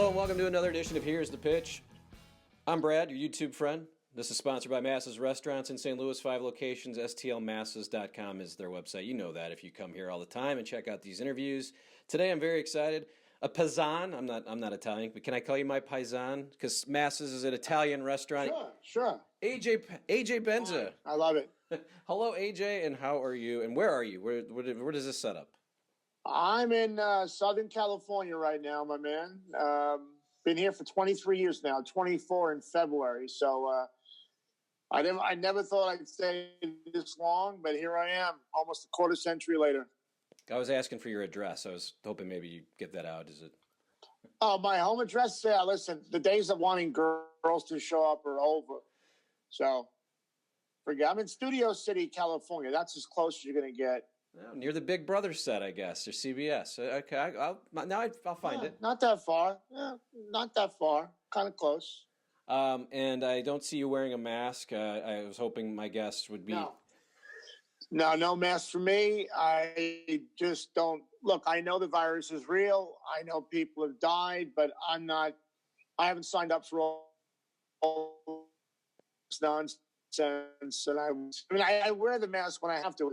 Hello and welcome to another edition of Here's the Pitch. I'm Brad, your YouTube friend. This is sponsored by Masses Restaurants in St. Louis, 5 locations. STLmasses.com is their website. You know that if you come here all the time and check out these interviews. Today I'm very excited. A paisan, I'm not Italian, but can I call you my paisan? Because Masses is an Italian restaurant. Sure. AJ Benza. I love it. Hello, AJ, and how are you? And where are you? Where does this set up? I'm in Southern California right now, my man. Been here for 23 years now, 24 in February. So I never thought I'd stay this long, but here I am, almost a quarter century later. I was asking for your address. I was hoping maybe you get that out. Is it? Oh, my home address? Yeah, listen, the days of wanting girls to show up are over. So forget. I'm in Studio City, California. That's as close as you're going to get. Oh, near the Big Brother set, I guess, or CBS. Okay, I'll find it. Not that far. Yeah, not that far. Kind of close. And I don't see you wearing a mask. I was hoping my guest would be. No mask for me. I just don't. Look, I know the virus is real. I know people have died, but I haven't signed up for all this nonsense. And I wear the mask when I have to,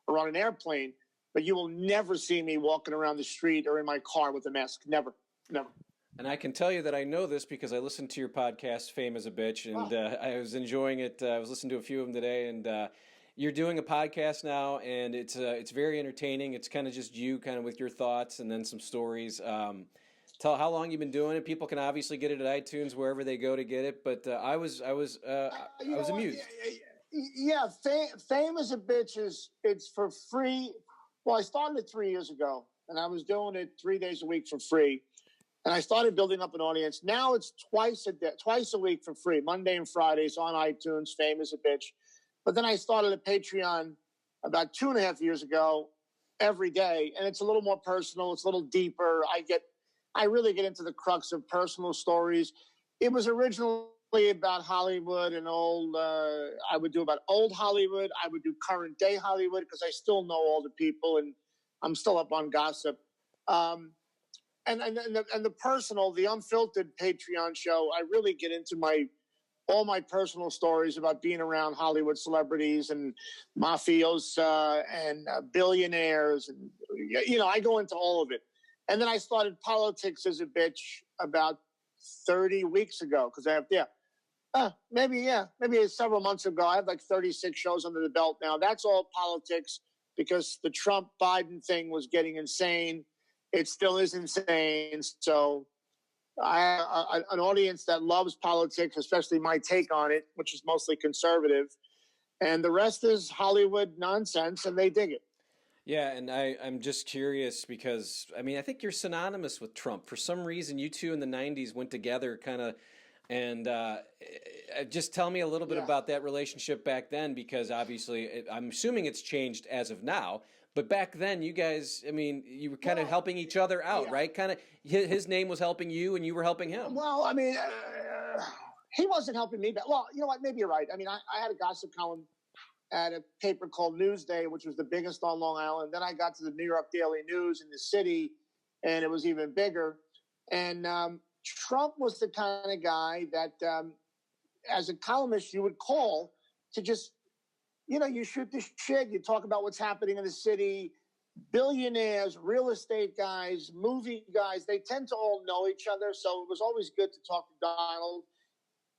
or on an airplane, but you will never see me walking around the street or in my car with a mask. Never. And I can tell you that I know this because I listened to your podcast, Fame as a Bitch, and I was enjoying it. I was listening to a few of them today, and you're doing a podcast now, and it's very entertaining. It's kind of just you, kind of with your thoughts and then some stories. Tell how long you've been doing it. People can obviously get it at iTunes, wherever they go to get it. But I was amused. Yeah, Fame as a Bitch it's for free. Well, I started it 3 years ago, and I was doing it 3 days a week for free. And I started building up an audience. Now it's twice a week for free, Monday and Fridays on iTunes, Fame as a Bitch. But then I started a Patreon about 2.5 years ago every day, and it's a little more personal. It's a little deeper. I really get into the crux of personal stories. It was originally about Hollywood and old. I would do about old Hollywood. I would do current day Hollywood because I still know all the people and I'm still up on gossip. And the personal, the unfiltered Patreon show, I really get into all my personal stories about being around Hollywood celebrities and mafios and billionaires, and I go into all of it. And then I started Politics as a Bitch about 30 weeks ago because maybe several months ago. I have like 36 shows under the belt now. That's all politics because the Trump-Biden thing was getting insane. It still is insane. So an audience that loves politics, especially my take on it, which is mostly conservative. And the rest is Hollywood nonsense, and they dig it. Yeah, and I'm just curious because, I think you're synonymous with Trump. For some reason, you two in the 90s went together kind of, and just tell me a little bit about that relationship back then because obviously I'm assuming it's changed as of now. But back then, you guys, you were kind of helping each other out, right? Kind of his name was helping you and you were helping him. Well, he wasn't helping me. Well, you know what? Maybe you're right. I had a gossip column at a paper called Newsday, which was the biggest on Long Island. Then I got to the New York Daily News in the city, and it was even bigger. And Trump was the kind of guy that, as a columnist, you would call to just, you shoot the shit. You talk about what's happening in the city. Billionaires, real estate guys, movie guys, they tend to all know each other. So it was always good to talk to Donald.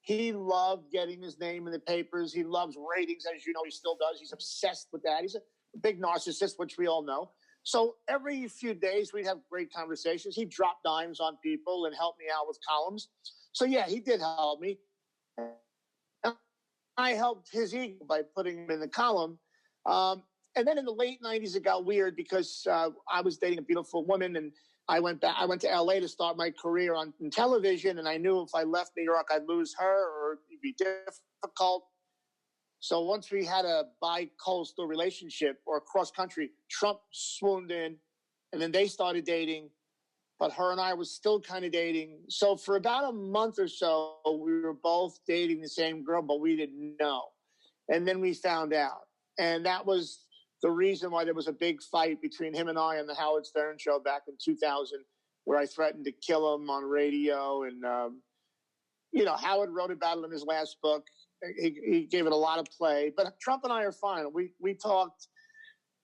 He loved getting his name in the papers. He loves ratings, as you know, he still does. He's obsessed with that. He's a big narcissist, which we all know. So every few days we'd have great conversations. He'd drop dimes on people and help me out with columns. So yeah, he did help me. I helped his ego by putting him in the column. And then in the late 90s, it got weird because I was dating a beautiful woman and I went to LA to start my career on television. And I knew if I left New York, I'd lose her or it'd be difficult. So once we had a bi-coastal relationship or cross country, Trump swooned in and then they started dating. But her and I was still kind of dating. So for about a month or so, we were both dating the same girl, but we didn't know. And then we found out. And that was the reason why there was a big fight between him and I on the Howard Stern show back in 2000. where I threatened to kill him on radio. And, Howard wrote about it in his last book. He gave it a lot of play. But Trump and I are fine. We talked.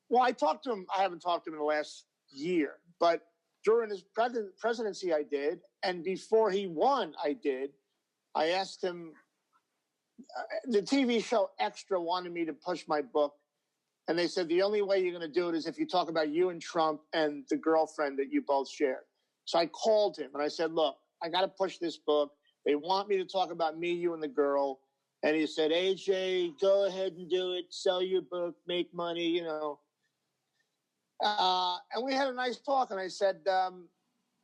Well, I talked to him. I haven't talked to him in the last year. But during his presidency, I did. And before he won, I did. I asked him, the TV show Extra wanted me to push my book. And they said, the only way you're going to do it is if you talk about you and Trump and the girlfriend that you both shared. So I called him and I said, look, I got to push this book. They want me to talk about me, you, and the girl. And he said, AJ, go ahead and do it. Sell your book, make money, And we had a nice talk. And I said,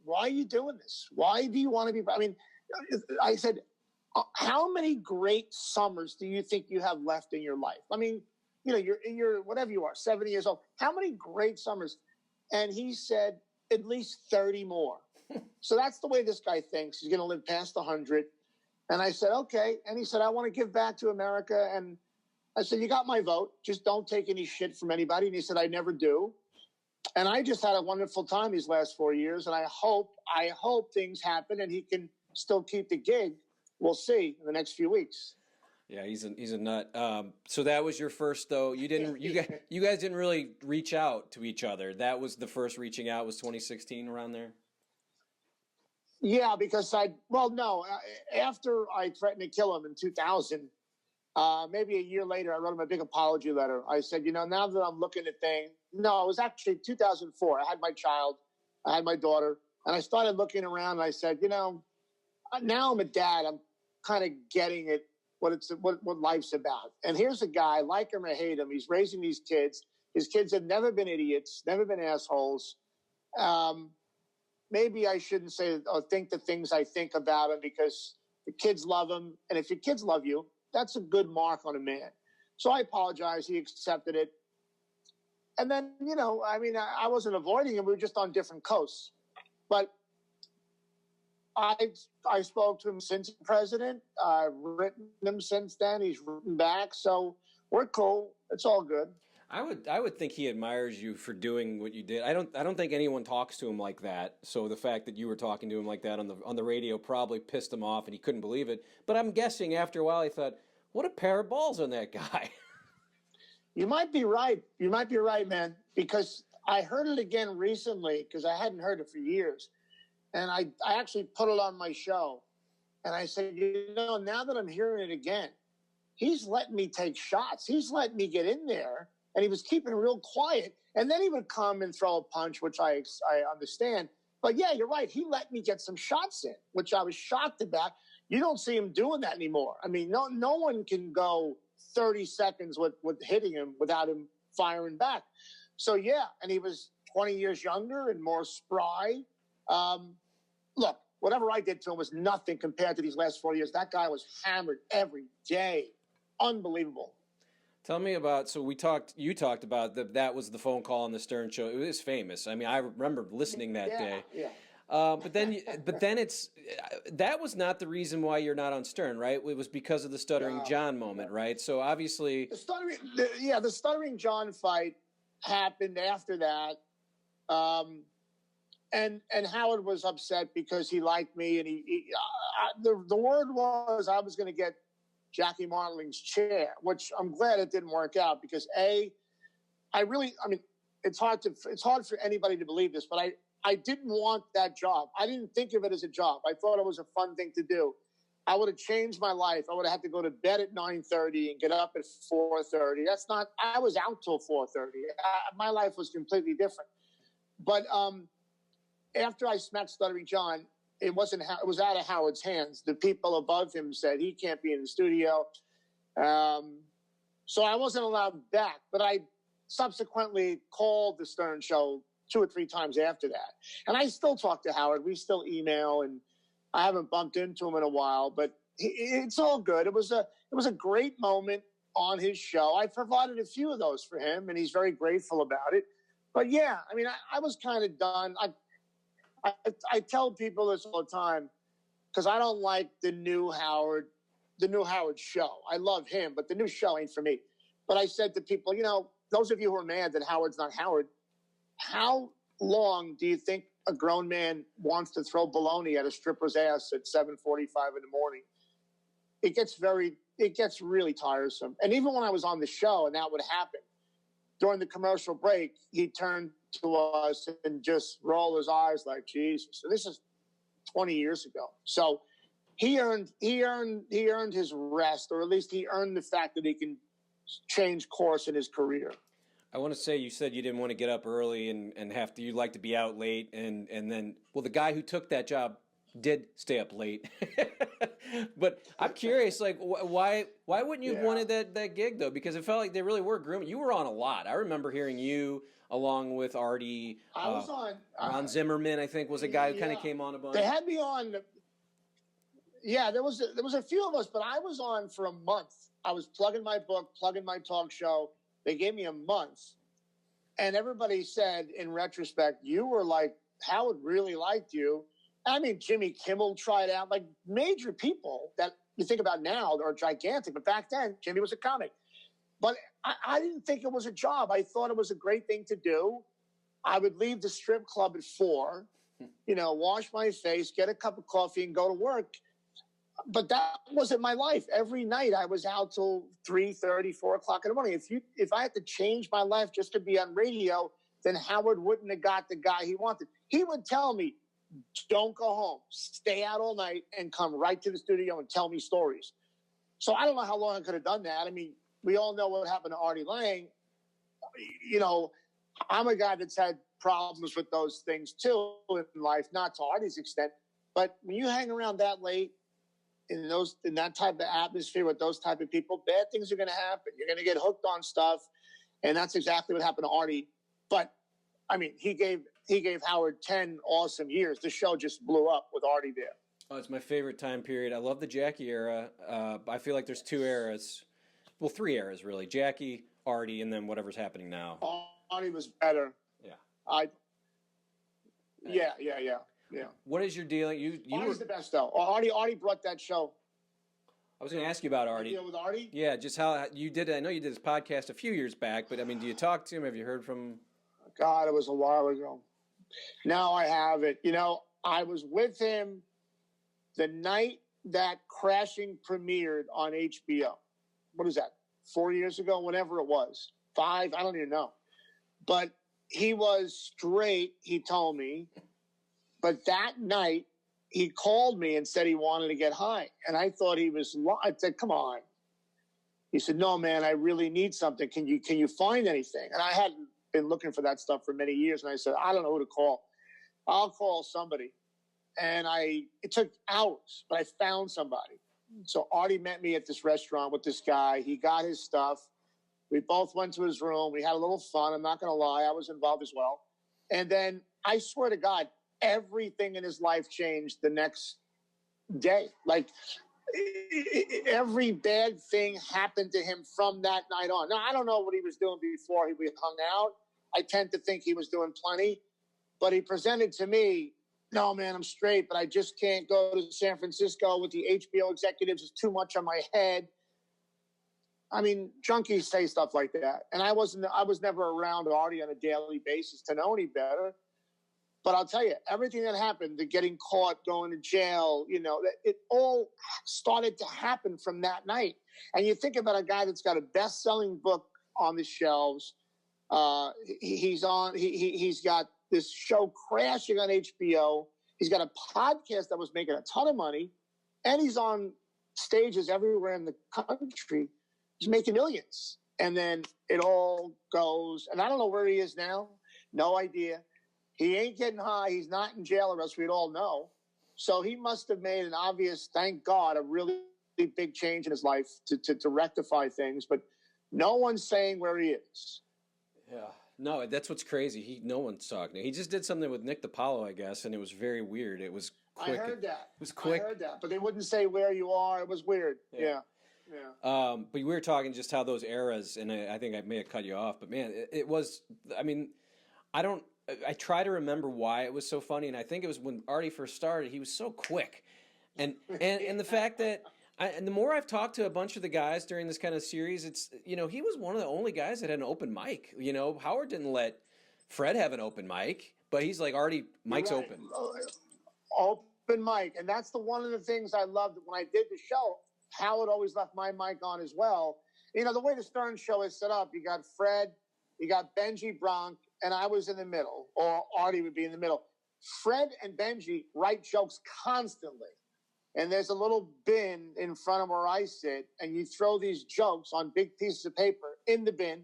why are you doing this? Why do you want to be? I mean, I said, how many great summers do you think you have left in your life? I mean, you're whatever you are, 70 years old. How many great summers? And he said, at least 30 more. So that's the way this guy thinks. He's going to live past 100. And I said, okay. And he said, I want to give back to America. And I said, you got my vote. Just don't take any shit from anybody. And he said, I never do. And I just had a wonderful time these last 4 years. And I hope things happen and he can still keep the gig. We'll see in the next few weeks. Yeah, he's a nut. So that was your first, though. You guys didn't really reach out to each other. That was the first reaching out. Was 2016 around there? Yeah, because after I threatened to kill him in 2000, maybe a year later, I wrote him a big apology letter. I said, now that I'm looking at things, no, it was actually 2004. I had my child, I had my daughter, and I started looking around. And I said, now I'm a dad. I'm kind of getting it. What life's about. And here's a guy, like him or hate him, he's raising these kids. His kids have never been idiots, never been assholes. Maybe I shouldn't say or think the things I think about him because the kids love him. And if your kids love you, that's a good mark on a man. So I apologize. He accepted it. And then, I wasn't avoiding him. We were just on different coasts. But I spoke to him since president. I've written him since then. He's written back. So we're cool. It's all good. I would think he admires you for doing what you did. I don't think anyone talks to him like that. So the fact that you were talking to him like that on the radio probably pissed him off and he couldn't believe it. But I'm guessing after a while he thought, what a pair of balls on that guy. You might be right. You might be right, man. Because I heard it again recently because I hadn't heard it for years. And I actually put it on my show. And I said, now that I'm hearing it again, he's letting me take shots. He's letting me get in there. And he was keeping it real quiet. And then he would come and throw a punch, which I understand. But yeah, you're right. He let me get some shots in, which I was shocked about. You don't see him doing that anymore. I mean, no one can go 30 seconds with hitting him without him firing back. So yeah, and he was 20 years younger and more spry. Look, whatever I did to him was nothing compared to these last 4 years. That guy was hammered every day. Unbelievable. Tell me about, you talked about that was the phone call on the Stern Show. It was famous. I mean, I remember listening that day. Yeah. But then that was not the reason why you're not on Stern, right? It was because of the Stuttering John moment, right? So obviously, the Stuttering John fight happened after that, and Howard was upset because he liked me, and the word was I was going to get Jackie Martling's chair, which I'm glad it didn't work out because it's hard for anybody to believe this, but I didn't want that job. I didn't think of it as a job. I thought it was a fun thing to do. I would have changed my life. I would have had to go to bed at 9:30 and get up at 4:30. I was out till 4:30. My life was completely different. But after I smacked Stuttering John, it was out of Howard's hands. The people above him said he can't be in the studio. So I wasn't allowed back. But I subsequently called the Stern Show 2 or 3 times after that. And I still talk to Howard. We still email, and I haven't bumped into him in a while. But it's all good. It was a great moment on his show. I provided a few of those for him, and he's very grateful about it. But yeah, I mean, I was kind of done. I tell people this all the time because I don't like the new Howard show. I love him, but the new show ain't for me. But I said to people, those of you who are mad that Howard's not Howard, how long do you think a grown man wants to throw baloney at a stripper's ass at 7:45 in the morning, it gets really tiresome. And even when I was on the show and that would happen, during the commercial break, he'd turn to us and just roll his eyes like, Jesus. So this is 20 years ago. So he earned his rest, or at least he earned the fact that he can change course in his career. I want to say, you said you didn't want to get up early and have to, you like to be out late, and then, well, the guy who took that job did stay up late. But I'm curious, like, why wouldn't you have wanted that gig, though? Because it felt like they really were grooming. You were on a lot. I remember hearing you along with Artie. I was on. Ron Zimmerman, I think, was a guy who kind of came on a bunch. They had me on. Yeah, there was a few of us, but I was on for a month. I was plugging my book, plugging my talk show. They gave me a month. And everybody said, in retrospect, you were like, Howard really liked you. I mean, Jimmy Kimmel tried out, like major people that you think about now are gigantic. But back then, Jimmy was a comic. But I didn't think it was a job. I thought it was a great thing to do. I would leave the strip club at 4, wash my face, get a cup of coffee, and go to work. But that wasn't my life. Every night I was out till 3:30, 4 o'clock in the morning. If I had to change my life just to be on radio, then Howard wouldn't have got the guy he wanted. He would tell me, don't go home, stay out all night and come right to the studio and tell me stories. So I don't know how long I could have done that. I mean, we all know what happened to Artie Lange. I'm a guy that's had problems with those things too in life, not to Artie's extent. But when you hang around that late, in that type of atmosphere with those type of people, bad things are going to happen. You're going to get hooked on stuff, and that's exactly what happened to Artie. But I mean, he gave Howard 10 awesome years. The show just blew up with Artie there. Oh, it's my favorite time period. I love the Jackie era. I feel like there's 2 eras, well, 3 eras really: Jackie, Artie, and then whatever's happening now. Artie was better. Yeah. Yeah. What is your deal? Artie's the best, though. Artie brought that show. I was going to ask you about Artie. Deal with Artie? Yeah, just how you did it. I know you did this podcast a few years back, but I mean, do you talk to him? Have you heard from him? God, it was a while ago. Now I have it. I was with him the night that Crashing premiered on HBO. What is that? 4 years ago? Whenever it was. 5? I don't even know. But he was straight, he told me. But that night, he called me and said he wanted to get high. And I thought he was I said, come on. He said, no, man, I really need something. Can you find anything? And I hadn't been looking for that stuff for many years. And I said, I don't know who to call. I'll call somebody. And it took hours, but I found somebody. So Artie met me at this restaurant with this guy. He got his stuff. We both went to his room. We had a little fun. I'm not going to lie. I was involved as well. And then I swear to God, everything in his life changed the next day. Like every bad thing happened to him from that night on. Now, I don't know what he was doing before we hung out. I tend to think he was doing plenty, but he presented to me, no, man, I'm straight, but I just can't go to San Francisco with the HBO executives. It's too much on my head. I mean, junkies say stuff like that. And I was never around Artie on a daily basis to know any better. But I'll tell you, everything that happened, the getting caught, going to jail, it all started to happen from that night. And you think about a guy that's got a best-selling book on the shelves. He's got this show Crashing on HBO. He's got a podcast that was making a ton of money. And he's on stages everywhere in the country. He's making millions. And then it all goes. And I don't know where he is now. No idea. He ain't getting high. He's not in jail, or else we'd all know. So he must have made an obvious, thank God, a really big change in his life to rectify things. But no one's saying where he is. Yeah. No, that's what's crazy. No one's talking. He just did something with Nick DiPaolo, I guess, and it was very weird. It was quick. I heard that. It was quick. I heard that. But they wouldn't say where you are. It was weird. Yeah. But we were talking just how those eras, and I think I may have cut you off, but man, it was, I mean, I try to remember why it was so funny, and I think it was when Artie first started, he was so quick. And the fact that, and the more I've talked to a bunch of the guys during this kind of series, it's, he was one of the only guys that had an open mic. Howard didn't let Fred have an open mic. but he's like, Artie, mic's Right. open. Open mic. And that's one of the things I loved when I did the show. Howard always left my mic on as well. You know, the way the Stern show is set up, you got Fred, you got Benji Bronk, and I was in the middle, or Artie would be in the middle. Fred and Benji write jokes constantly. And there's a little bin in front of where I sit, and you throw these jokes on big pieces of paper in the bin,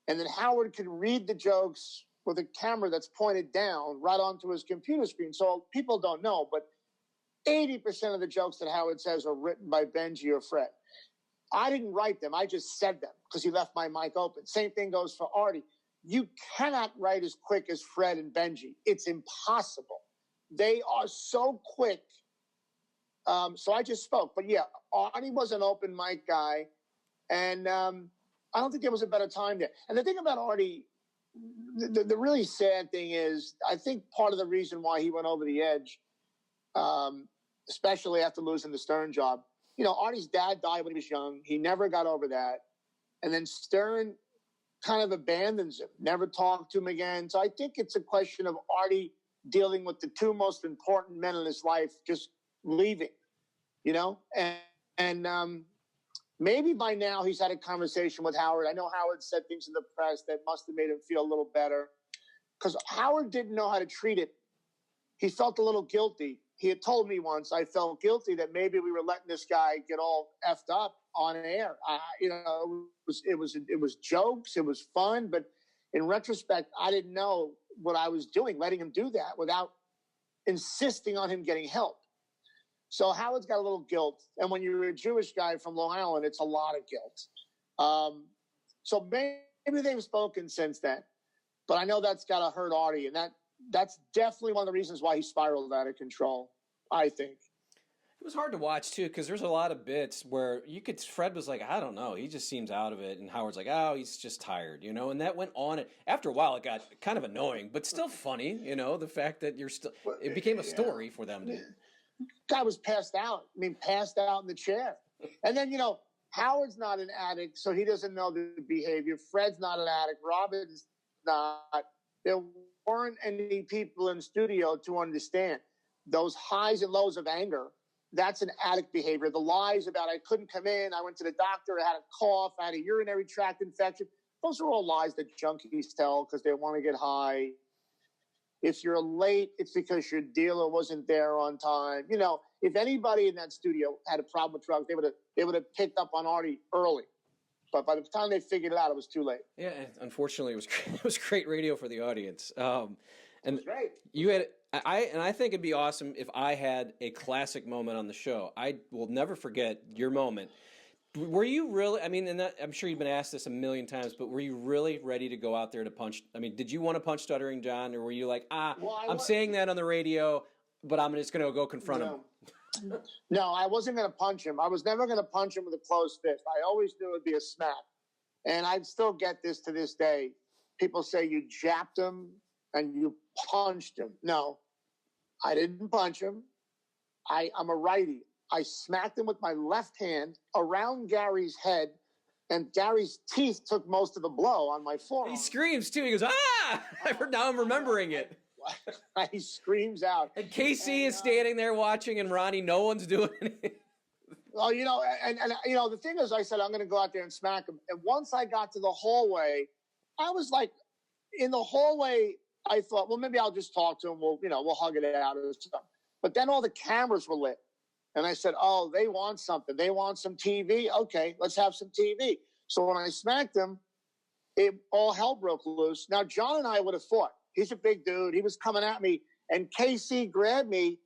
and then Howard can read the jokes with a camera that's pointed down right onto his computer screen. So people don't know, but 80% of the jokes that Howard says are written by Benji or Fred. I didn't write them. I just said them because he left my mic open. Same thing goes for Artie. You cannot write as quick as Fred and Benji. It's impossible. They are so quick. So I just spoke. But yeah, Artie was an open mic guy. And I don't think there was a better time there. And the thing about Artie, the really sad thing is, I think part of the reason why he went over the edge, especially after losing the Stern job, you know, Artie's dad died when he was young. He never got over that. And then Stern kind of abandons him, never talked to him again. So I think it's a question of Artie dealing with the two most important men in his life just leaving, you know? And maybe by now he's had a conversation with Howard. I know Howard said things in the press that must have made him feel a little better because Howard didn't know how to treat it. He felt a little guilty. He had told me once, I felt guilty that maybe we were letting this guy get all effed up on air. You know, it was jokes, it was fun, but in retrospect, I didn't know what I was doing, letting him do that without insisting on him getting help. So Howard's got a little guilt, and when you're a Jewish guy from Long Island, it's a lot of guilt. So maybe they've spoken since then, but I know that's got to hurt Artie, and that's definitely one of the reasons why he spiraled out of control, I think. It was hard to watch, too, because there's a lot of bits where Fred was like, I don't know, he just seems out of it. And Howard's like, oh, he's just tired, you know? And that went on. After a while, it got kind of annoying, but still funny, you know, the fact that it became a story for them to. Guy was passed out. I mean, passed out in the chair. And then, you know, Howard's not an addict, so he doesn't know the behavior. Fred's not an addict. Robin's not. There weren't any people in studio to understand those highs and lows of anger. That's an addict behavior. The lies about I couldn't come in, I went to the doctor, I had a cough, I had a urinary tract infection. Those are all lies that junkies tell because they want to get high. If you're late, it's because your dealer wasn't there on time. You know, if anybody in that studio had a problem with drugs, they would have picked up on Artie early. But by the time they figured it out, it was too late. Yeah, unfortunately, it was great radio for the audience. And it was great. You had I think it'd be awesome if I had a classic moment on the show. I will never forget your moment. Were you really? I mean, I'm sure you've been asked this a million times, but were you really ready to go out there to punch? I mean, did you want to punch Stuttering John, or were you like, I'm saying that on the radio, but I'm just going to go confront him? No, I wasn't going to punch him. I was never going to punch him with a closed fist. I always knew it would be a smack. And I still get this to this day. People say you japped him and you punched him. No, I didn't punch him. I'm a righty. I smacked him with my left hand around Gary's head, and Gary's teeth took most of the blow on my forearm. He screams, too. He goes, ah! Now I'm remembering it. He screams out. And KC is standing there watching, and Ronnie, no one's doing it. Well, you know, and you know, the thing is, I said, I'm going to go out there and smack him. And once I got to the hallway, I was like, in the hallway, I thought, well, maybe I'll just talk to him. We'll hug it out or something. But then all the cameras were lit. And I said, oh, they want something. They want some TV. Okay, let's have some TV. So when I smacked him, all hell broke loose. Now, John and I would have fought. He's a big dude. He was coming at me. And KC grabbed me,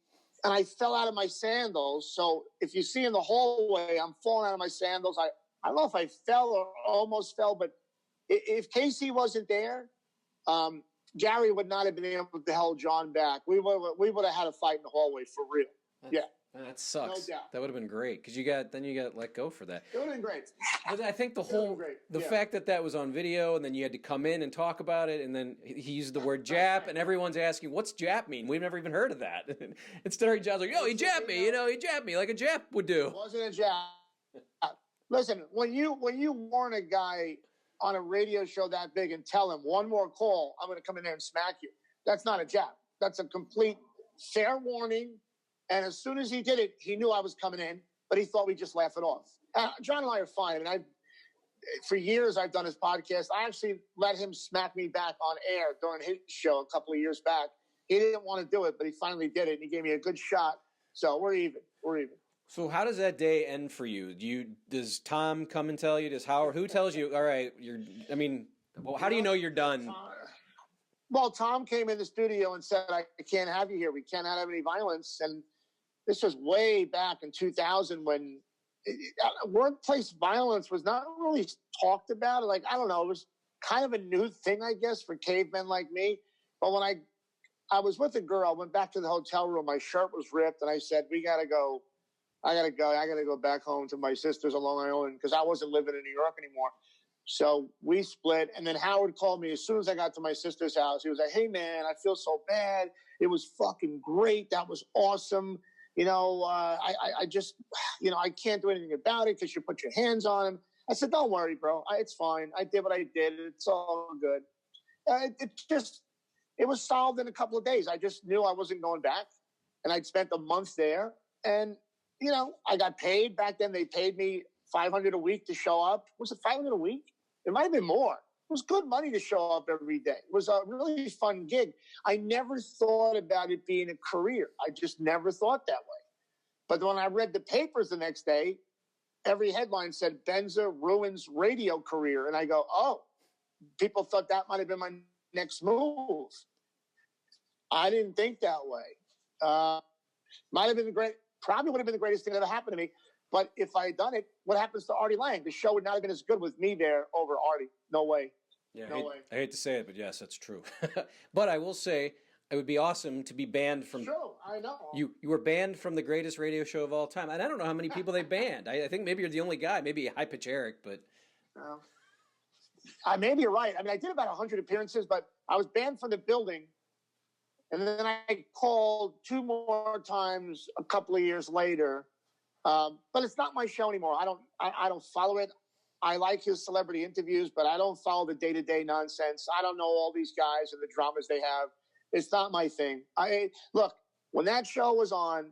and I fell out of my sandals. So if you see in the hallway, I'm falling out of my sandals. I don't know if I fell or almost fell, but if KC wasn't there, Gary would not have been able to hold John back. We would have had a fight in the hallway for real. Yeah. That sucks. No doubt. That would have been great because you got let go for that. It would have been great. But I think the fact that was on video and then you had to come in and talk about it, and then he used the word Jap, and everyone's asking, what's Jap mean? We've never even heard of that. And Stuttering John's like, he japped me, he japped me like a Jap would do. It wasn't a Jap. Listen, when you warn a guy on a radio show that big and tell him one more call, I'm going to come in there and smack you. That's not a jab. That's a complete fair warning. And as soon as he did it, he knew I was coming in, but he thought we'd just laugh it off. John and I are fine. And for years, I've done his podcast. I actually let him smack me back on air during his show a couple of years back. He didn't want to do it, but he finally did it, and he gave me a good shot. So we're even. We're even. So how does that day end for you? Does Tom come and tell you? Does Howard? Who tells you? All right, how do you know you're done? Well, Tom came in the studio and said, "I can't have you here. We can't have any violence." And this was way back in 2000 when workplace violence was not really talked about. Like, I don't know, it was kind of a new thing, I guess, for cavemen like me. But when I was with a girl, I went back to the hotel room, my shirt was ripped, and I said, I gotta go back home to my sisters on Long Island because I wasn't living in New York anymore. So we split, and then Howard called me as soon as I got to my sister's house. He was like, "Hey man, I feel so bad. It was fucking great. That was awesome. I just, I can't do anything about it because you put your hands on him." I said, "Don't worry, bro. It's fine. I did what I did. It's all good." It was solved in a couple of days. I just knew I wasn't going back, and I'd spent a month there. And, I got paid. Back then, they paid me $500 a week to show up. Was it $500 a week? It might have been more. It was good money to show up every day. It was a really fun gig. I never thought about it being a career. I just never thought that way. But when I read the papers the next day, every headline said, "Benza ruins radio career." And I go, oh, people thought that might have been my next move. I didn't think that way. Might have been great. Probably would have been the greatest thing that ever happened to me. But if I had done it, what happens to Artie Lange? The show would not have been as good with me there over Artie. No way. Yeah, no way. I hate to say it, but yes, that's true. But I will say it would be awesome to be banned from. Sure, I know. You were banned from the greatest radio show of all time, and I don't know how many people they banned. I think maybe you're the only guy. Maybe High Pitch Eric, but. Maybe you're right. I mean, I did about 100 appearances, but I was banned from the building. And then I called 2 more times a couple of years later. But it's not my show anymore. I don't follow it. I like his celebrity interviews, but I don't follow the day-to-day nonsense. I don't know all these guys and the dramas they have. It's not my thing. Look, when that show was on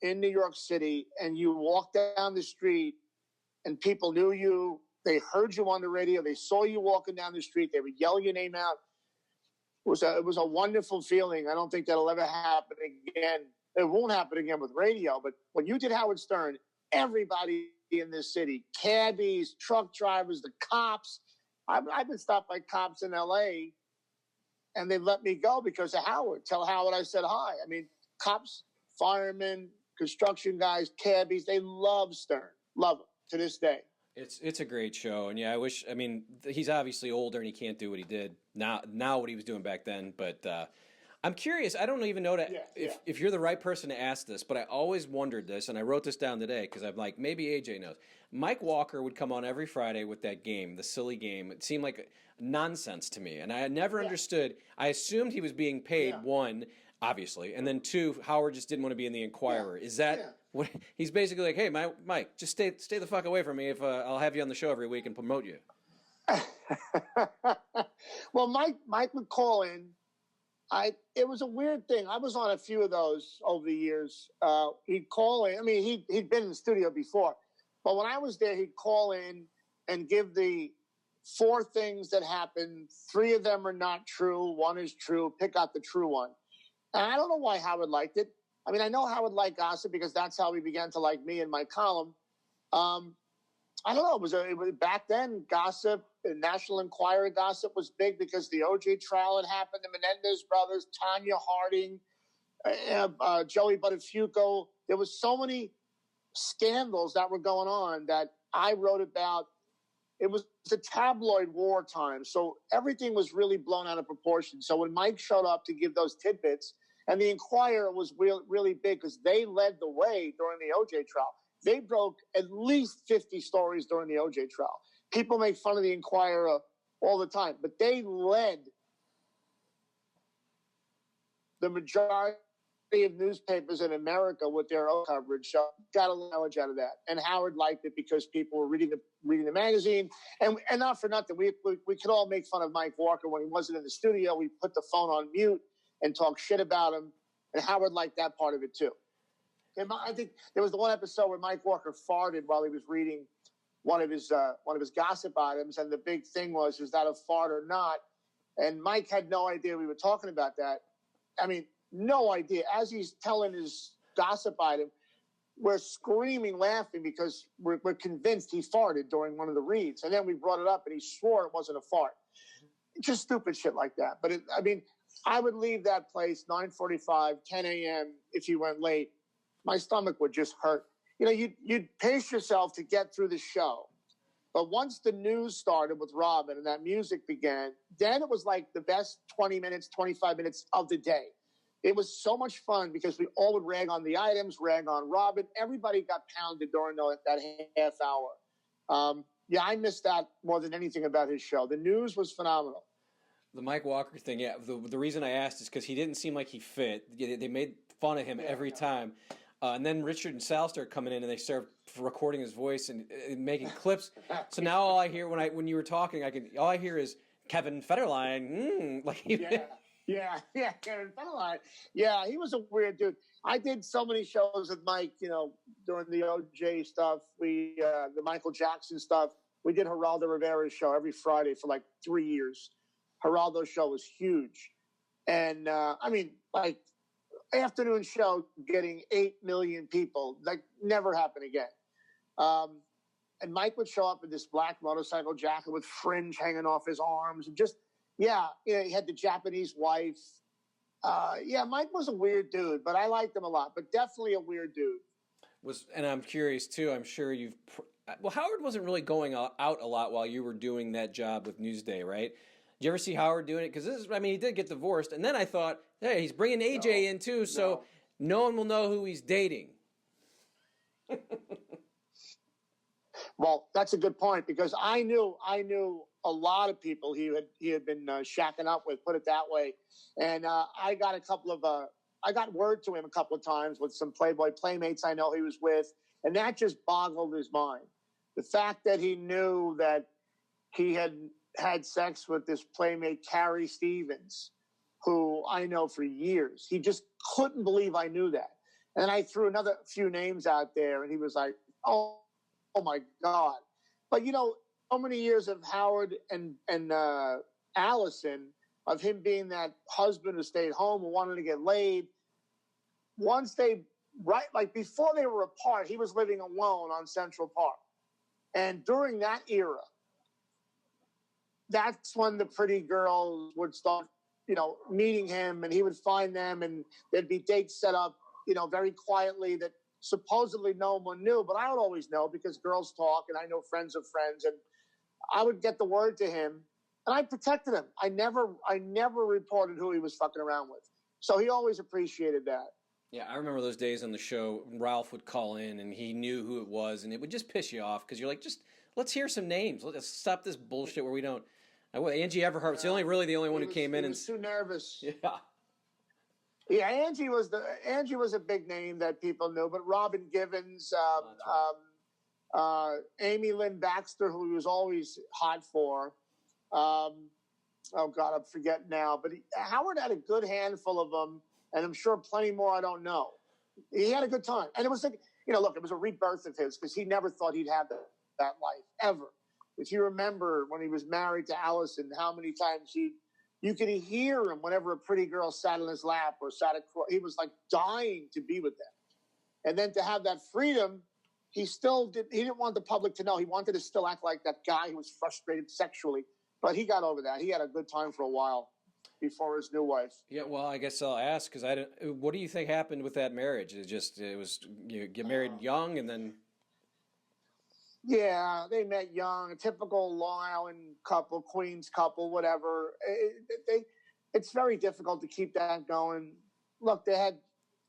in New York City and you walked down the street and people knew you, they heard you on the radio, they saw you walking down the street, they would yell your name out. It was a wonderful feeling. I don't think that'll ever happen again. It won't happen again with radio. But when you did Howard Stern, everybody in this city, cabbies, truck drivers, the cops. I've been stopped by cops in L.A., and they let me go because of Howard. Tell Howard I said hi. I mean, cops, firemen, construction guys, cabbies, they love Stern. Love him to this day. It's a great show, and yeah, he's obviously older and he can't do what he did now what he was doing back then, but I'm curious, I don't even know if you're the right person to ask this, but I always wondered this, and I wrote this down today because I'm like, maybe AJ knows. Mike Walker would come on every Friday with that game, the silly game. It seemed like nonsense to me, and I had never understood. I assumed he was being paid, one, obviously, and then two, Howard just didn't want to be in the Inquirer. Is that what he's basically like? Hey, Mike, just stay the fuck away from me. If I'll have you on the show every week and promote you. Well, Mike would call in. It was a weird thing. I was on a few of those over the years. He'd call in. I mean, he'd been in the studio before, but when I was there, he'd call in and give the 4 things that happened. 3 of them are not true. 1 is true. Pick out the true one. And I don't know why Howard liked it. I mean, I know Howard liked gossip because that's how he began to like me in my column. I don't know. It was back then, gossip, National Enquirer gossip was big because the OJ trial had happened, the Menendez brothers, Tanya Harding, Joey Buttafuoco. There was so many scandals that were going on that I wrote about. It was the tabloid war time, so everything was really blown out of proportion. So when Mike showed up to give those tidbits, and the Enquirer was really big because they led the way during the OJ trial. They broke at least 50 stories during the OJ trial. People make fun of the Enquirer all the time, but they led the majority of newspapers in America with their own coverage. So got a knowledge out of that. And Howard liked it because people were reading the magazine. And not for nothing, we could all make fun of Mike Walker when he wasn't in the studio. We put the phone on mute. and talk shit about him. And Howard liked that part of it too. And I think there was the one episode where Mike Walker farted while he was reading one of his gossip items, and the big thing was, is that a fart or not? And Mike had no idea we were talking about that. I mean, no idea. As he's telling his gossip item, we're screaming, laughing because we're convinced he farted during one of the reads. And then we brought it up, and he swore it wasn't a fart. Just stupid shit like that. But I would leave that place 9:45, 10 a.m. if you went late. My stomach would just hurt. You know, you'd pace yourself to get through the show. But once the news started with Robin and that music began, then it was like the best 20 minutes, 25 minutes of the day. It was so much fun because we all would rag on the items, rag on Robin. Everybody got pounded during that half hour. Yeah, I missed that more than anything about his show. The news was phenomenal. The Mike Walker thing, yeah. The reason I asked is because he didn't seem like he fit. They made fun of him every time. And then Richard and Sal start coming in, and they start recording his voice and making clips. So now all I hear when you were talking, all I hear is Kevin Federline. Yeah, Kevin Federline. Yeah, he was a weird dude. I did so many shows with Mike, during the OJ stuff, the Michael Jackson stuff. We did Geraldo Rivera's show every Friday for like 3 years. Geraldo's show was huge. And, afternoon show getting 8 million people, like never happened again. And Mike would show up in this black motorcycle jacket with fringe hanging off his arms. And he had the Japanese wife. Mike was a weird dude, but I liked him a lot, but definitely a weird dude. And I'm curious too, I'm sure Howard wasn't really going out a lot while you were doing that job with Newsday, right? Did you ever see Howard doing it? Because he did get divorced. And then I thought, hey, he's bringing AJ in too, so no one will know who he's dating. Well, that's a good point, because I knew a lot of people he had been shacking up with, put it that way. And I got word to him a couple of times with some Playboy playmates I know he was with, and that just boggled his mind. The fact that he knew that he had sex with this playmate, Carrie Stevens, who I know for years. He just couldn't believe I knew that. And then I threw another few names out there, and he was like, oh my God. But, so many years of Howard and Allison, of him being that husband who stayed home and wanted to get laid. Once before they were apart, he was living alone on Central Park. And during that era, that's when the pretty girls would start, meeting him, and he would find them, and there'd be dates set up, very quietly that supposedly no one knew, but I would always know because girls talk, and I know friends of friends, and I would get the word to him, and I protected him. I never reported who he was fucking around with. So he always appreciated that. Yeah, I remember those days on the show. Ralph would call in, and he knew who it was, and it would just piss you off because you're like, just let's hear some names. Let's stop this bullshit where we don't. Angie Everhart's the only one who came in. He was too nervous. Yeah. Yeah, Angie was a big name that people knew, but Robin Givens, Amy Lynn Baxter, who he was always hot for. Oh God, I'm forgetting now. But Howard had a good handful of them, and I'm sure plenty more I don't know. He had a good time, and it was like, look, it was a rebirth of his because he never thought he'd have that life ever. If you remember when he was married to Allison, how many times you could hear him whenever a pretty girl sat in his lap or sat across. He was like dying to be with them. And then to have that freedom, he didn't want the public to know. He wanted to still act like that guy who was frustrated sexually. But he got over that. He had a good time for a while before his new wife. Yeah, well, I guess I'll ask because what do you think happened with that marriage? It was you get married young and then. Yeah, they met young, a typical Long Island couple, Queens couple, whatever. It's very difficult to keep that going. Look, they had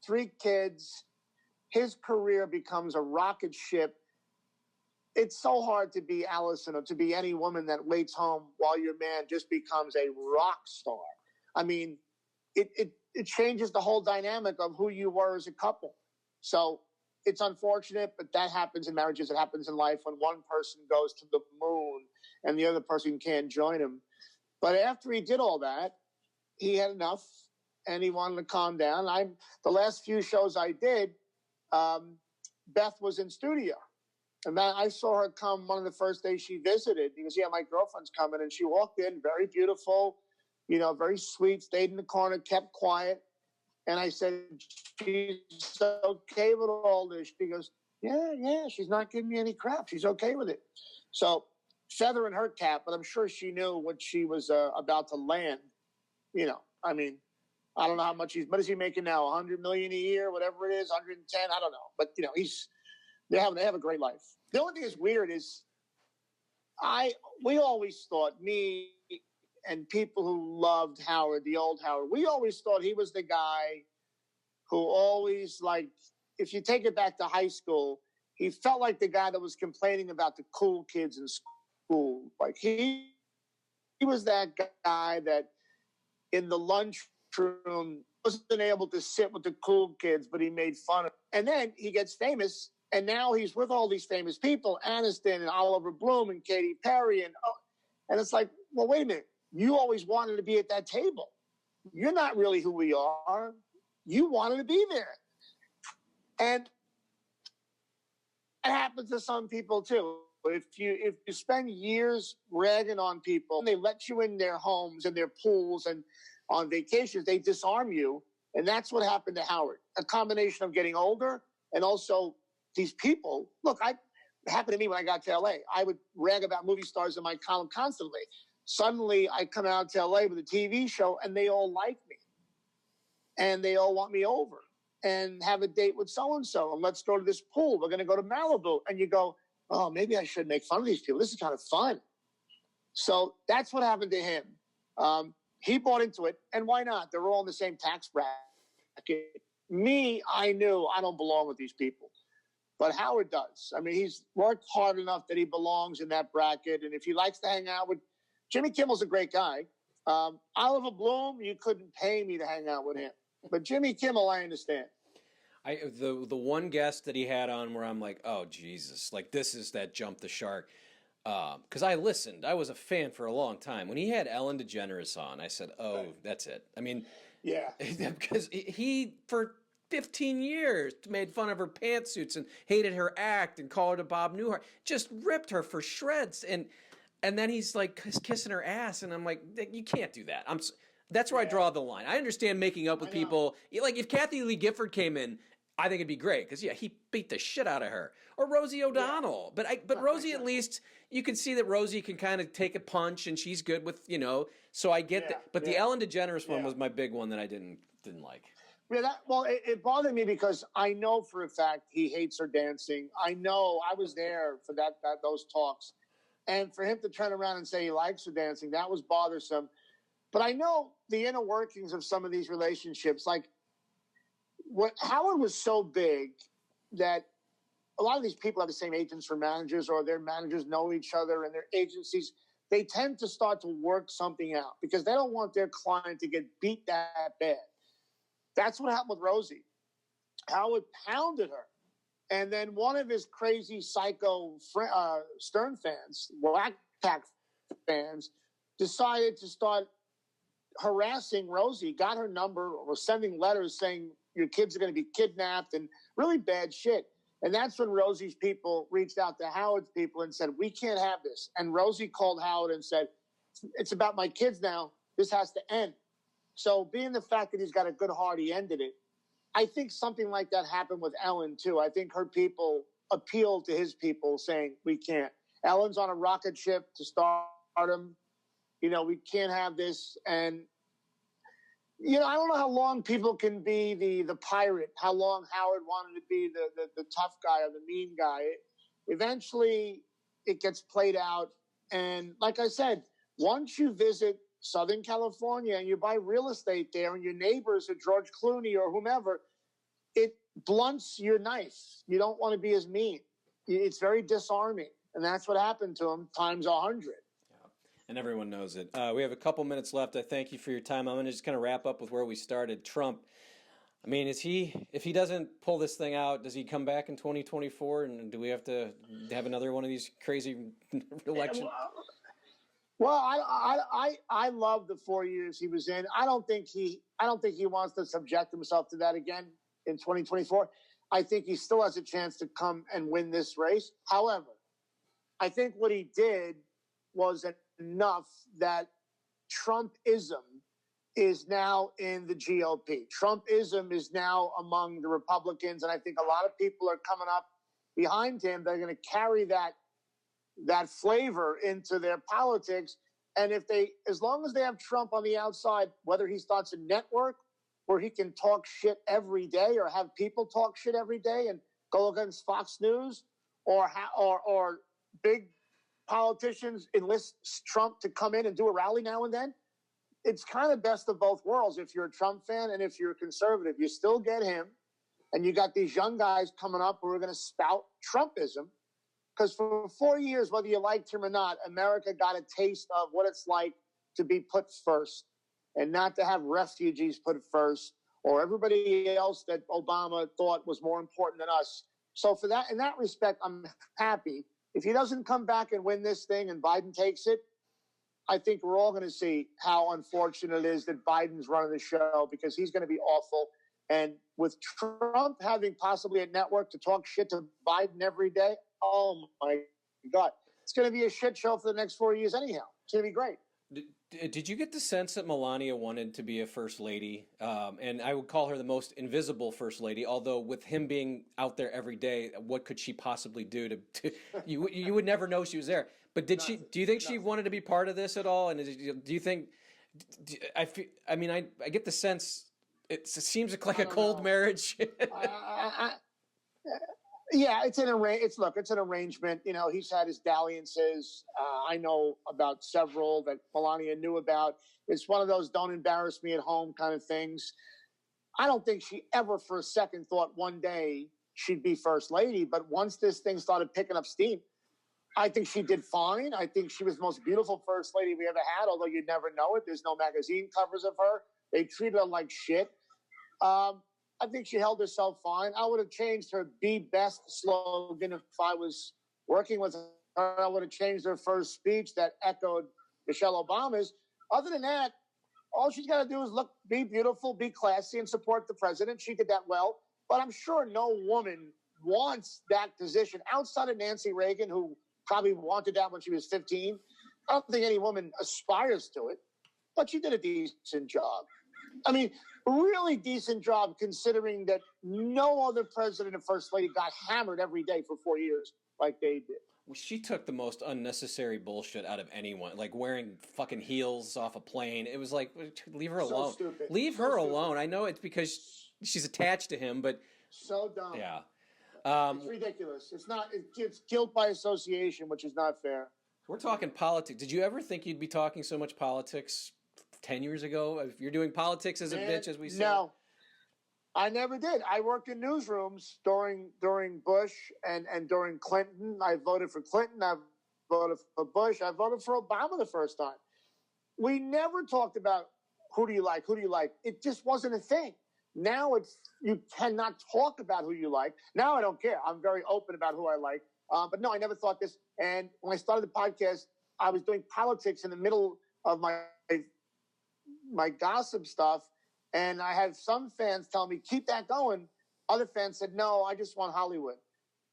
3 kids. His career becomes a rocket ship. It's so hard to be Allison or to be any woman that waits home while your man just becomes a rock star. I mean, it changes the whole dynamic of who you were as a couple. So it's unfortunate, but that happens in marriages. It happens in life when one person goes to the moon and the other person can't join him. But after he did all that, he had enough. and he wanted to calm down. The last few shows I did, Beth was in studio. And I saw her come one of the first days she visited. He goes, yeah, my girlfriend's coming. And she walked in, very beautiful, very sweet, stayed in the corner, kept quiet. And I said, she's okay with all this. She goes, yeah, she's not giving me any crap. She's okay with it. So feather in her cap, but I'm sure she knew what she was about to land. I mean, I don't know how much what is he making now? 100 million a year, whatever it is, 110, I don't know. But, they have a great life. The only thing that's weird is we always thought, me and people who loved Howard, the old Howard, we always thought he was the guy who always, like, if you take it back to high school, he felt like the guy that was complaining about the cool kids in school. Like he was that guy that in the lunchroom wasn't able to sit with the cool kids, but he made fun of. And then he gets famous. And now he's with all these famous people, Aniston and Oliver Bloom and Katy Perry. And it's like, well, wait a minute. You always wanted to be at that table. You're not really who we are. You wanted to be there. And it happens to some people too. If you spend years ragging on people, and they let you in their homes and their pools and on vacations, they disarm you. And that's what happened to Howard. A combination of getting older and also these people, look, it happened to me when I got to LA. I would rag about movie stars in my column constantly. Suddenly, I come out to LA with a TV show, and they all like me. And they all want me over and have a date with so-and-so, and let's go to this pool. We're going to go to Malibu. And you go, oh, maybe I should make fun of these people. This is kind of fun. So that's what happened to him. He bought into it, and why not? They're all in the same tax bracket. Me, I knew I don't belong with these people. But Howard does. I mean, he's worked hard enough that he belongs in that bracket. And if he likes to hang out with Jimmy Kimmel's a great guy. Oliver Bloom, you couldn't pay me to hang out with him. But Jimmy Kimmel, I understand. The one guest that he had on where I'm like, oh, Jesus, like this is that jump the shark. Because I listened. I was a fan for a long time. When he had Ellen DeGeneres on, I said, oh, right. That's it. I mean, yeah, because he, for 15 years, made fun of her pantsuits and hated her act and called her to Bob Newhart. Just ripped her for shreds. And then he's like kissing her ass. And I'm like, you can't do that. That's where I draw the line. I understand making up with people. Like if Kathy Lee Gifford came in, I think it'd be great because he beat the shit out of her. Or Rosie O'Donnell. Yeah. But Rosie, at least you can see that Rosie can kind of take a punch and she's good with, so I get that. But the Ellen DeGeneres one was my big one that I didn't like. Yeah, it bothered me because I know for a fact he hates her dancing. I know I was there for those talks. And for him to turn around and say he likes her dancing, that was bothersome. But I know the inner workings of some of these relationships. Like, Howard was so big that a lot of these people have the same agents or managers, or their managers know each other and their agencies. They tend to start to work something out because they don't want their client to get beat that bad. That's what happened with Rosie. Howard pounded her. And then one of his crazy psycho Stern fans, Whack Pack fans, decided to start harassing Rosie, got her number, was sending letters saying your kids are going to be kidnapped and really bad shit. And that's when Rosie's people reached out to Howard's people and said, we can't have this. And Rosie called Howard and said, it's about my kids now. This has to end. So being the fact that he's got a good heart, he ended it. I think something like that happened with Ellen, too. I think her people appealed to his people saying, we can't. Ellen's on a rocket ship to stardom. We can't have this. And, I don't know how long people can be the pirate, how long Howard wanted to be the tough guy or the mean guy. Eventually, it gets played out. And like I said, once you visit Southern California and you buy real estate there and your neighbors are George Clooney or whomever, it blunts your knife. You don't want to be as mean. It's very disarming. And that's what happened to him times 100. Yeah. And everyone knows it. We have a couple minutes left. I thank you for your time. I'm going to just kind of wrap up with where we started. Trump. I mean, if he doesn't pull this thing out, does he come back in 2024? And do we have to have another one of these crazy elections? Well, I love the 4 years he was in. I don't think he wants to subject himself to that again in 2024. I think he still has a chance to come and win this race. However, I think what he did was enough that Trumpism is now in the GOP. Trumpism is now among the Republicans, and I think a lot of people are coming up behind him. They're going to carry that flavor into their politics. And as long as they have Trump on the outside, whether he starts a network where he can talk shit every day or have people talk shit every day and go against Fox News, or big politicians enlist Trump to come in and do a rally now and then, it's kind of best of both worlds. If you're a Trump fan and if you're a conservative, you still get him. And you got these young guys coming up who are going to spout Trumpism. Because for 4 years, whether you liked him or not, America got a taste of what it's like to be put first and not to have refugees put first or everybody else that Obama thought was more important than us. So for that, in that respect, I'm happy. If he doesn't come back and win this thing and Biden takes it, I think we're all going to see how unfortunate it is that Biden's running the show, because he's going to be awful. And with Trump having possibly a network to talk shit to Biden every day, oh my God, it's going to be a shit show for the next 4 years anyhow. It's going to be great. Did you get the sense that Melania wanted to be a first lady? And I would call her the most invisible first lady, although with him being out there every day, what could she possibly do to you would never know she was there. But do you think she wanted to be part of this at all? And do you think, I get the sense it seems like a cold marriage. Yeah, it's an arrangement. You know, he's had his dalliances. I know about several that Melania knew about. It's one of those don't embarrass me at home kind of things. I don't think she ever for a second thought one day she'd be first lady. But once this thing started picking up steam, I think she did fine. I think she was the most beautiful first lady we ever had, although you'd never know it. There's no magazine covers of her. They treated her like shit. I think she held herself fine. I would have changed her "Be Best" slogan if I was working with her. I would have changed her first speech that echoed Michelle Obama's. Other than that, all she's got to do is be beautiful, be classy, and support the president. She did that well. But I'm sure no woman wants that position outside of Nancy Reagan, who probably wanted that when she was 15. I don't think any woman aspires to it, but she did a decent job. I mean, really decent job considering that no other president and first lady got hammered every day for 4 years like they did. Well, she took the most unnecessary bullshit out of anyone, like wearing fucking heels off a plane. It was like, leave her alone. Stupid. Leave her alone. I know it's because she's attached to him, but so dumb. Yeah. It's ridiculous. It's guilt by association, which is not fair. We're talking politics. Did you ever think you'd be talking so much politics 10 years ago? If you're doing politics as a bitch, as we said. No, I never did. I worked in newsrooms during Bush and during Clinton. I voted for Clinton. I voted for Bush. I voted for Obama the first time. We never talked about who do you like? Who do you like? It just wasn't a thing. Now you cannot talk about who you like. Now I don't care. I'm very open about who I like. But no, I never thought this. And when I started the podcast, I was doing politics in the middle of my gossip stuff. And I had some fans tell me, keep that going. Other fans said, no, I just want Hollywood.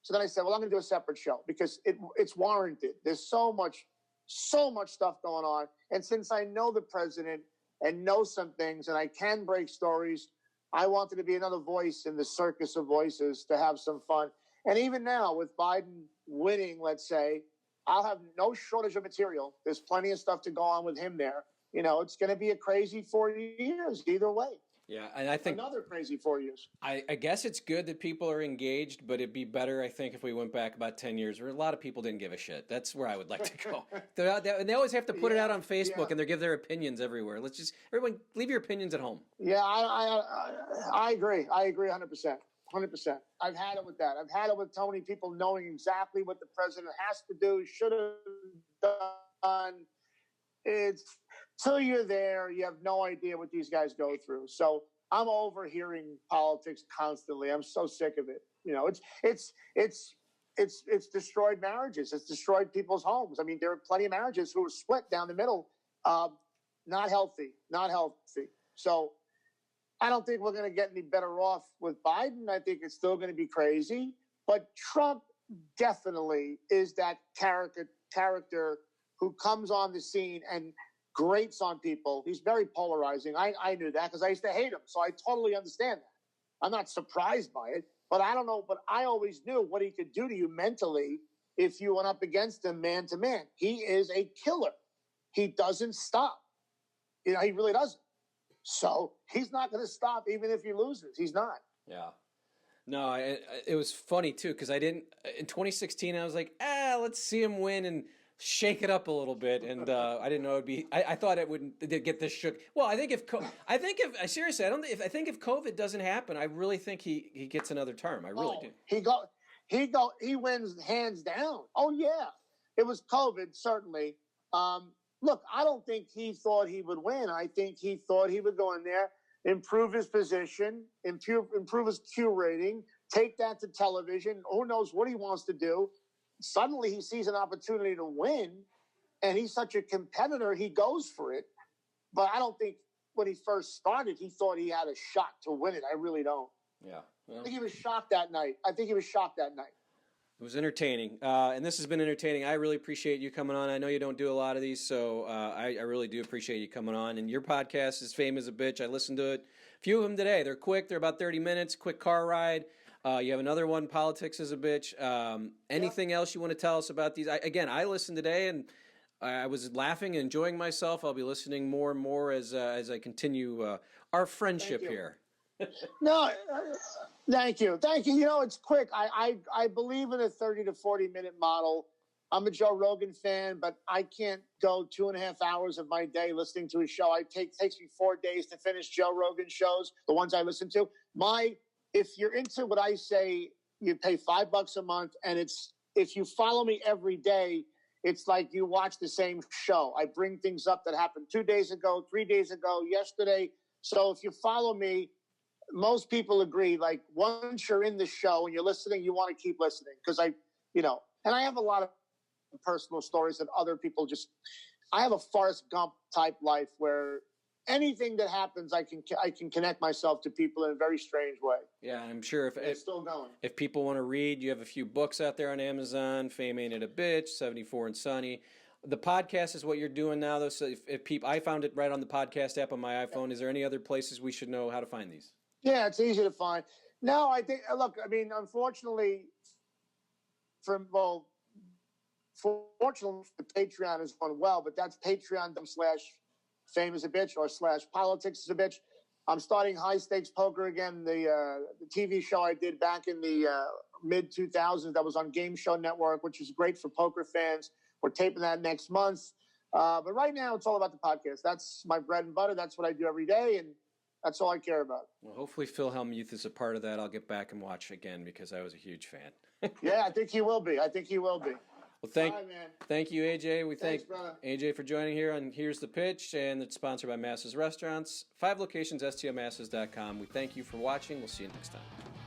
So then I said, well, I'm going to do a separate show because it's warranted. There's so much stuff going on. And since I know the president and know some things and I can break stories, I wanted to be another voice in the circus of voices to have some fun. And even now with Biden winning, let's say, I'll have no shortage of material. There's plenty of stuff to go on with him there. You know, it's going to be a crazy 4 years either way. Yeah, and I think another crazy 4 years. I guess it's good that people are engaged, but it'd be better, I think, if we went back about 10 years where a lot of people didn't give a shit. That's where I would like to go. And they always have to put it out on Facebook, and they give their opinions everywhere. Let's just, everyone, leave your opinions at home. Yeah, I agree. I agree 100%. 100%. I've had it with that. I've had it with so many people knowing exactly what the president has to do, should have done. It's till you're there, you have no idea what these guys go through. So I'm overhearing politics constantly. I'm so sick of it. You know, it's it's destroyed marriages. It's destroyed people's homes. I mean, there are plenty of marriages who are split down the middle. Not healthy. Not healthy. So I don't think we're going to get any better off with Biden. I think it's still going to be crazy. But Trump definitely is that character who comes on the scene and grates on people. He's very polarizing. I knew that because I used to hate him. So I totally understand that. I'm not surprised by it. But I don't know. But I always knew what he could do to you mentally if you went up against him man to man. He is a killer. He doesn't stop. You know, he really doesn't. So he's not going to stop even if he loses. He's not. Yeah. No, it was funny, too, because I didn't – in 2016, I was like, let's see him win and shake it up a little bit. And I didn't know it would be – I thought it wouldn't get this shook. Well, I think if seriously, I think if COVID doesn't happen, I really think he gets another term. I really do. He wins hands down. Oh, yeah. It was COVID, certainly. Look, I don't think he thought he would win. I think he thought he would go in there, improve his position, improve his Q rating, take that to television. Who knows what he wants to do? Suddenly he sees an opportunity to win, and he's such a competitor, he goes for it. But I don't think when he first started, he thought he had a shot to win it. I really don't. Yeah. Well, I think he was shocked that night. It was entertaining, and this has been entertaining. I really appreciate you coming on. I know you don't do a lot of these, so I really do appreciate you coming on. And your podcast is Fame as a Bitch. I listened to it. A few of them today. They're quick. They're about 30 minutes, quick car ride. You have another one, Politics as a Bitch. Anything else you want to tell us about these? I listened today, and I was laughing and enjoying myself. I'll be listening more and more as I continue our friendship here. No, thank you. You know, it's quick. I believe in a 30 to 40-minute model. I'm a Joe Rogan fan, but I can't go 2.5 hours of my day listening to a show. It takes me 4 days to finish Joe Rogan shows, the ones I listen to. If you're into what I say, you pay $5 a month, and if you follow me every day, it's like you watch the same show. I bring things up that happened 2 days ago, 3 days ago, yesterday. So if you follow me, most people agree, like, once you're in the show and you're listening, you want to keep listening. Because and I have a lot of personal stories that other people I have a Forrest Gump type life where anything that happens, I can connect myself to people in a very strange way. Yeah, I'm sure it's still going. If people want to read, you have a few books out there on Amazon, Fame Ain't It a Bitch, 74 and Sunny. The podcast is what you're doing now, though. So if people, I found it right on the podcast app on my iPhone. Is there any other places we should know how to find these? Yeah, it's easy to find. No, I think, look, I mean, unfortunately, fortunately, the Patreon is going well, but that's patreon.com/Fame as a Bitch or /Politics as a Bitch. I'm starting High Stakes Poker again, the TV show I did back in the mid-2000s that was on Game Show Network, which is great for poker fans. We're taping that next month. But right now, it's all about the podcast. That's my bread and butter. That's what I do every day, and that's all I care about. Well, hopefully Phil Hellmuth is a part of that. I'll get back and watch again because I was a huge fan. Yeah, I think he will be. Well, thank you, AJ. Thanks, brother. AJ for joining here on Here's the Pitch, and it's sponsored by Masses Restaurants. 5 locations, stmmasses.com. We thank you for watching. We'll see you next time.